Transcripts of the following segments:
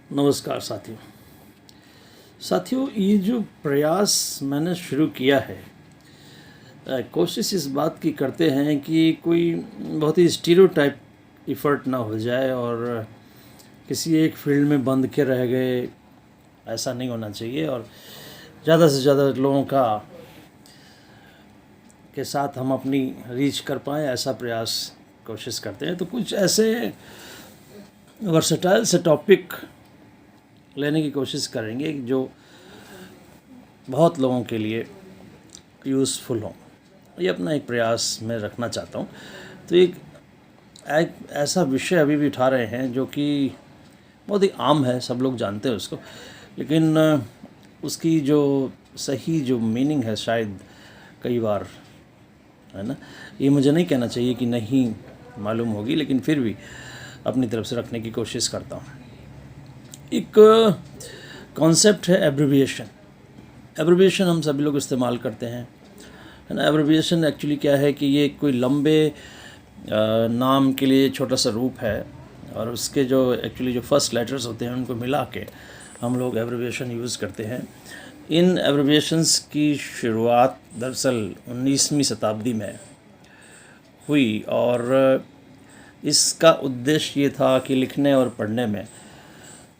नमस्कार साथियों, ये जो प्रयास मैंने शुरू किया है, कोशिश इस बात की करते हैं कि कोई बहुत ही स्टीरियोटाइप इफ़र्ट ना हो जाए और किसी एक फील्ड में बंद के रह गए, ऐसा नहीं होना चाहिए। और ज़्यादा से ज़्यादा लोगों के साथ हम अपनी रीच कर पाएँ, ऐसा प्रयास कोशिश करते हैं। तो कुछ ऐसे वर्सेटाइल से टॉपिक लेने की कोशिश करेंगे जो बहुत लोगों के लिए यूज़फुल हों। ये अपना एक प्रयास मैं रखना चाहता हूँ। तो एक ऐसा विषय अभी भी उठा रहे हैं जो कि बहुत ही आम है, सब लोग जानते हैं उसको, लेकिन उसकी जो सही जो मीनिंग है शायद कई बार, है ना, ये मुझे नहीं कहना चाहिए कि नहीं मालूम होगी, लेकिन फिर भी अपनी तरफ से रखने की कोशिश करता हूँ। एक कॉन्सेप्ट है एब्रिविएशन। एब्रिविएशन हम सभी लोग इस्तेमाल करते हैं, है ना। एब्रिविएशन एक्चुअली क्या है कि ये कोई लंबे नाम के लिए छोटा सा रूप है और उसके जो एक्चुअली जो फर्स्ट लेटर्स होते हैं उनको मिला के हम लोग एब्रिविएशन यूज़ करते हैं। इन एब्रिविएशंस की शुरुआत दरअसल 19वीं शताब्दी में हुई और इसका उद्देश्य ये था कि लिखने और पढ़ने में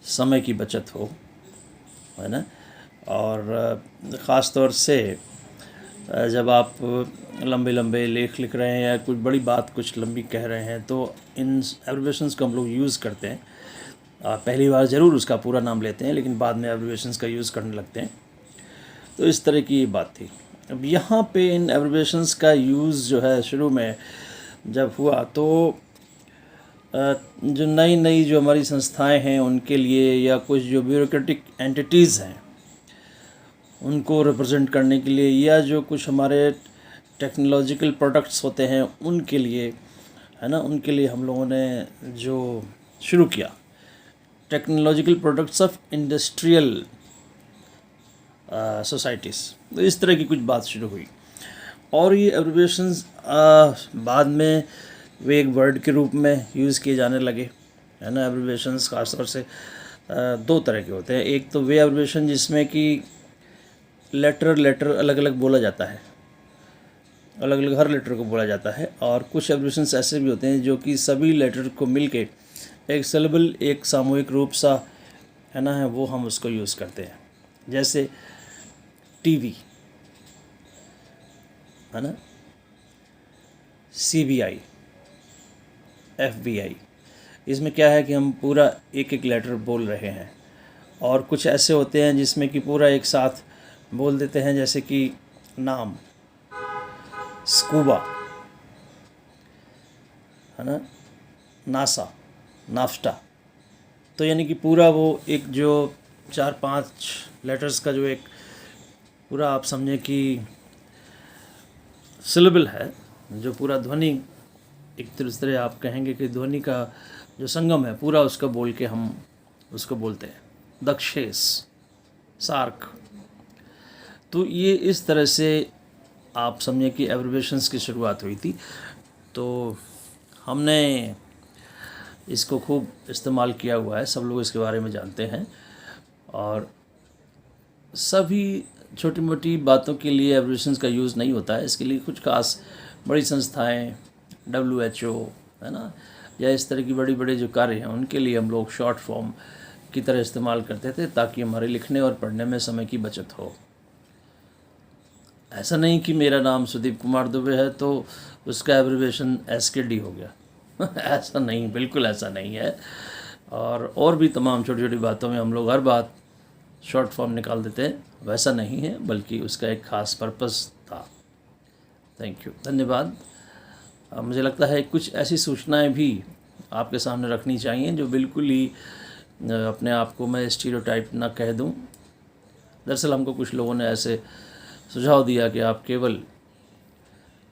समय की बचत हो, है ना। और ख़ास तौर से जब आप लंबे लंबे लेख लिख रहे हैं या कुछ बड़ी बात कुछ लंबी कह रहे हैं तो इन एब्रिविएशंस को हम लोग यूज़ करते हैं। पहली बार ज़रूर उसका पूरा नाम लेते हैं, लेकिन बाद में एब्रिविएशंस का यूज़ करने लगते हैं। तो इस तरह की बात थी। अब यहाँ पे इन एब्रिविएशंस का यूज़ जो है शुरू में जब हुआ तो जो नई जो हमारी संस्थाएं हैं उनके लिए या कुछ जो ब्यूरोक्रेटिक एंटिटीज़ हैं उनको रिप्रेजेंट करने के लिए या जो कुछ हमारे टेक्नोलॉजिकल प्रोडक्ट्स होते हैं उनके लिए, है ना, उनके लिए हम लोगों ने जो शुरू किया technological products of industrial societies, तो इस तरह की कुछ बात शुरू हुई। और ये एब्रिविएशंस बाद में वे एक वर्ड के रूप में यूज़ किए जाने लगे, है ना। एब्रिविएशंस खास तौर से दो तरह के होते हैं। एक तो वे एब्रिविएशन जिसमें कि लेटर अलग अलग बोला जाता है, अलग अलग हर लेटर को बोला जाता है, और कुछ एब्रिविएशंस ऐसे भी होते हैं जो कि सभी लेटर को मिलके एक सिलेबल, एक सामूहिक रूप सा, है ना, है वो हम उसको यूज़ करते हैं। जैसे टीवी, है ना, सीबीआई, एफबीआई, इसमें क्या है कि हम पूरा एक एक लेटर बोल रहे हैं। और कुछ ऐसे होते हैं जिसमें कि पूरा एक साथ बोल देते हैं, जैसे कि नाम, स्कूबा, है ना, नासा, नाफ्टा। तो यानी कि पूरा वो एक जो 4-5 लेटर्स का जो एक पूरा आप समझें कि सिलेबल है, जो पूरा ध्वनि, एक तरह आप कहेंगे कि ध्वनि का जो संगम है पूरा उसका बोल के हम उसको बोलते हैं। दक्षेस, सार्क। तो ये इस तरह से आप समझें कि एब्रिविएशंस की शुरुआत हुई थी। तो हमने इसको खूब इस्तेमाल किया हुआ है, सब लोग इसके बारे में जानते हैं। और सभी छोटी मोटी बातों के लिए एब्रिविएशंस का यूज़ नहीं होता है। इसके लिए कुछ खास बड़ी संस्थाएं, WHO, है ना, या इस तरह की बड़ी जो कार्य हैं उनके लिए हम लोग शॉर्ट फॉर्म की तरह इस्तेमाल करते थे ताकि हमारे लिखने और पढ़ने में समय की बचत हो। ऐसा नहीं कि मेरा नाम सुदीप कुमार दुबे है तो उसका एब्रिविएशन SKD हो गया ऐसा नहीं, बिल्कुल ऐसा नहीं है। और भी तमाम छोटी छोटी बातों में हम लोग हर बात शॉर्ट फॉर्म निकाल देते हैं, वैसा नहीं है, बल्कि उसका एक ख़ास पर्पस था। थैंक यू, धन्यवाद। मुझे लगता है कुछ ऐसी सूचनाएं भी आपके सामने रखनी चाहिए जो बिल्कुल ही अपने आप को मैं स्टीरियोटाइप ना कह दूं। दरअसल हमको कुछ लोगों ने ऐसे सुझाव दिया कि आप केवल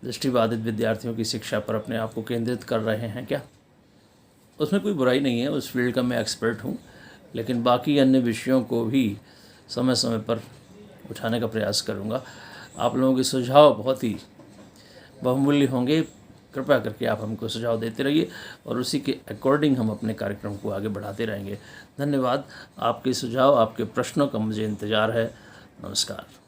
दृष्टिबाधित विद्यार्थियों की शिक्षा पर अपने आप को केंद्रित कर रहे हैं क्या। उसमें कोई बुराई नहीं है, उस फील्ड का मैं एक्सपर्ट हूँ, लेकिन बाकी अन्य विषयों को भी समय समय पर उठाने का प्रयास करूँगा। आप लोगों के सुझाव बहुत ही बहुमूल्य होंगे, कृपया करके आप हमको सुझाव देते रहिए और उसी के अकॉर्डिंग हम अपने कार्यक्रम को आगे बढ़ाते रहेंगे। धन्यवाद। आपके सुझाव, आपके प्रश्नों का मुझे इंतज़ार है। नमस्कार।